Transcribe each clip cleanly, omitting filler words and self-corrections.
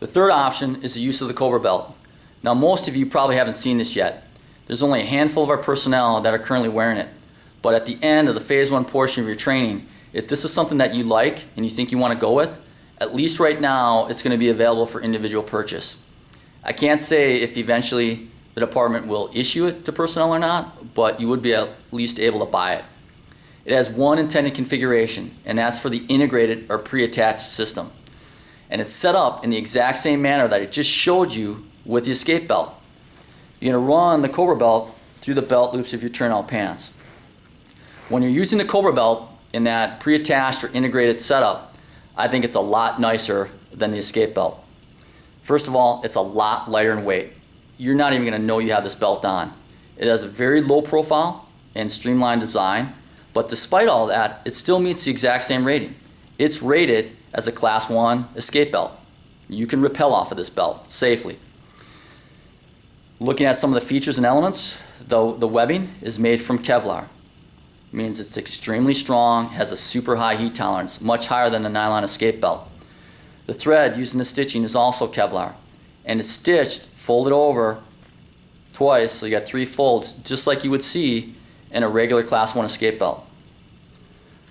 The third option is the use of the Cobra belt. Now most of you probably haven't seen this yet. There's only a handful of our personnel that are currently wearing it. But at the end of the phase 1 portion of your training, if this is something that you like and you think you want to go with, at least right now it's going to be available for individual purchase. I can't say if eventually the department will issue it to personnel or not, but you would be at least able to buy it. It has one intended configuration, and that's for the integrated or pre-attached system. And it's set up in the exact same manner that it just showed you with the escape belt. You're going to run the Cobra belt through the belt loops of your turnout pants. When you're using the Cobra belt in that pre-attached or integrated setup, I think it's a lot nicer than the escape belt. First of all, it's a lot lighter in weight. You're not even going to know you have this belt on. It has a very low profile and streamlined design, but despite all that, it still meets the exact same rating. It's rated as a Class 1 escape belt. You can rappel off of this belt safely. Looking at some of the features and elements, the webbing is made from Kevlar. It means it's extremely strong, has a super high heat tolerance, much higher than the nylon escape belt. The thread used in the stitching is also Kevlar, and it's stitched, folded over twice, so you got 3 folds, just like you would see in a regular Class 1 escape belt.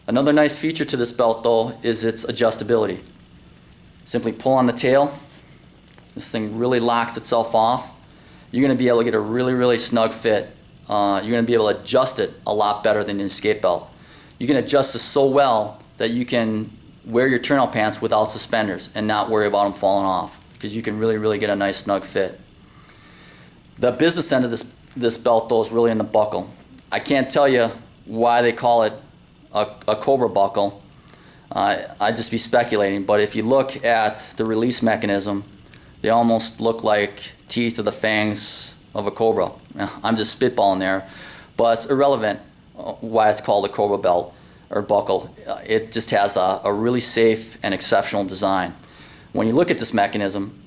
Another nice feature to this belt though is its adjustability. Simply pull on the tail, this thing really locks itself off. You're going to be able to get a really snug fit. You're going to be able to adjust it a lot better than an escape belt. You can adjust this so well that you can wear your turnout pants without suspenders and not worry about them falling off, because you can really get a nice snug fit. The business end of this belt though is really in the buckle. I can't tell you why they call it a Cobra buckle. I'd just be speculating, but if you look at the release mechanism, they almost look like teeth of the fangs of a cobra. I'm just spitballing there, but it's irrelevant why it's called a Cobra belt or buckle. It just has a really safe and exceptional design. When you look at this mechanism,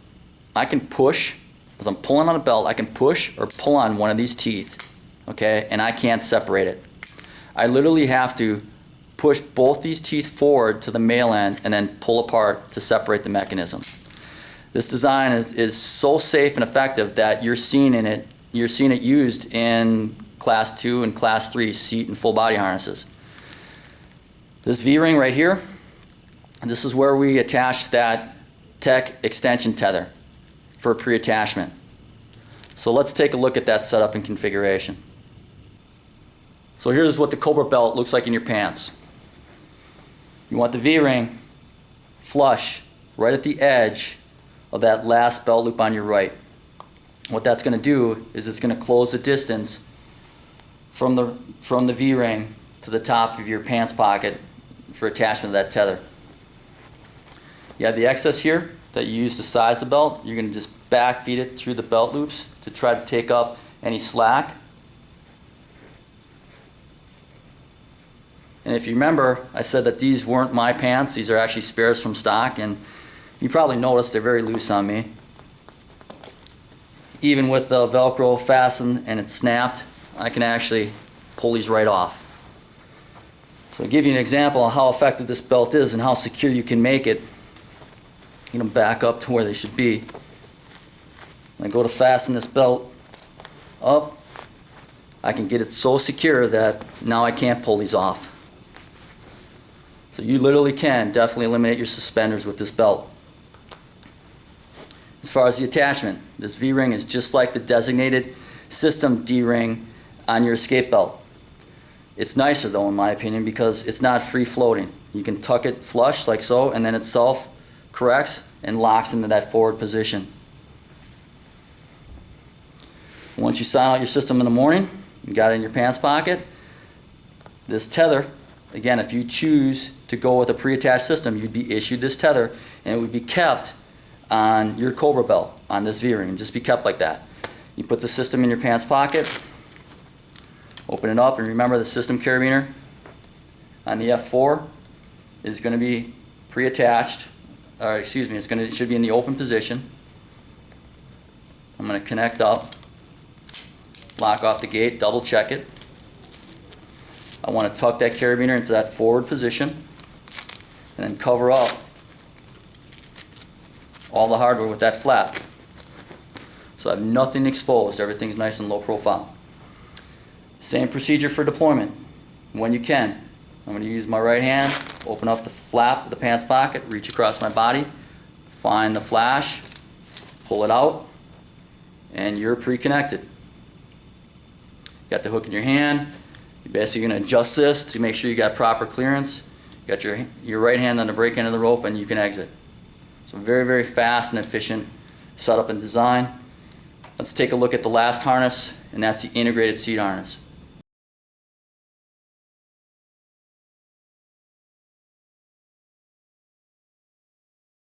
I can push, as I'm pulling on a belt, I can push or pull on one of these teeth, okay, and I can't separate it. I literally have to push both these teeth forward to the male end and then pull apart to separate the mechanism. This design is so safe and effective that you're seeing it used in Class 2 and Class 3 seat and full body harnesses. This V-ring right here, this is where we attach that tech extension tether for pre-attachment. So let's take a look at that setup and configuration. So here's what the Cobra belt looks like in your pants. You want the V-ring flush right at the edge of that last belt loop on your right. What that's going to do is it's going to close the distance from the V-ring to the top of your pants pocket for attachment of that tether. You have the excess here that you use to size the belt. You're going to just back feed it through the belt loops to try to take up any slack. And if you remember, I said that these weren't my pants. These are actually spares from stock, and you probably noticed they're very loose on me. Even with the Velcro fastened and it's snapped, I can actually pull these right off. So to give you an example of how effective this belt is and how secure you can make it, I'm going to back up to where they should be. When I go to fasten this belt up, I can get it so secure that now I can't pull these off. So you literally can definitely eliminate your suspenders with this belt. As far as the attachment, this V-ring is just like the designated system D-ring on your escape belt. It's nicer though, in my opinion, because it's not free floating. You can tuck it flush like so, and then it self corrects and locks into that forward position. Once you sign out your system in the morning, you got it in your pants pocket, this tether, again, if you choose to go with a pre-attached system, you'd be issued this tether, and it would be kept on your Cobra belt, on this V-ring, and just be kept like that. You put the system in your pants pocket, open it up, and remember the system carabiner on the F4 is going to be pre-attached, or excuse me, it should be in the open position. I'm going to connect up, lock off the gate, double check it. I want to tuck that carabiner into that forward position and then cover up all the hardware with that flap. So I have nothing exposed, everything's nice and low profile. Same procedure for deployment. When you can, I'm going to use my right hand, open up the flap of the pants pocket, reach across my body, find the flash, pull it out, and you're pre-connected. Got the hook in your hand. You're basically going to adjust this to make sure you got proper clearance. You got your right hand on the brake end of the rope, and you can exit. So very, very fast and efficient setup and design. Let's take a look at the last harness, and that's the integrated seat harness.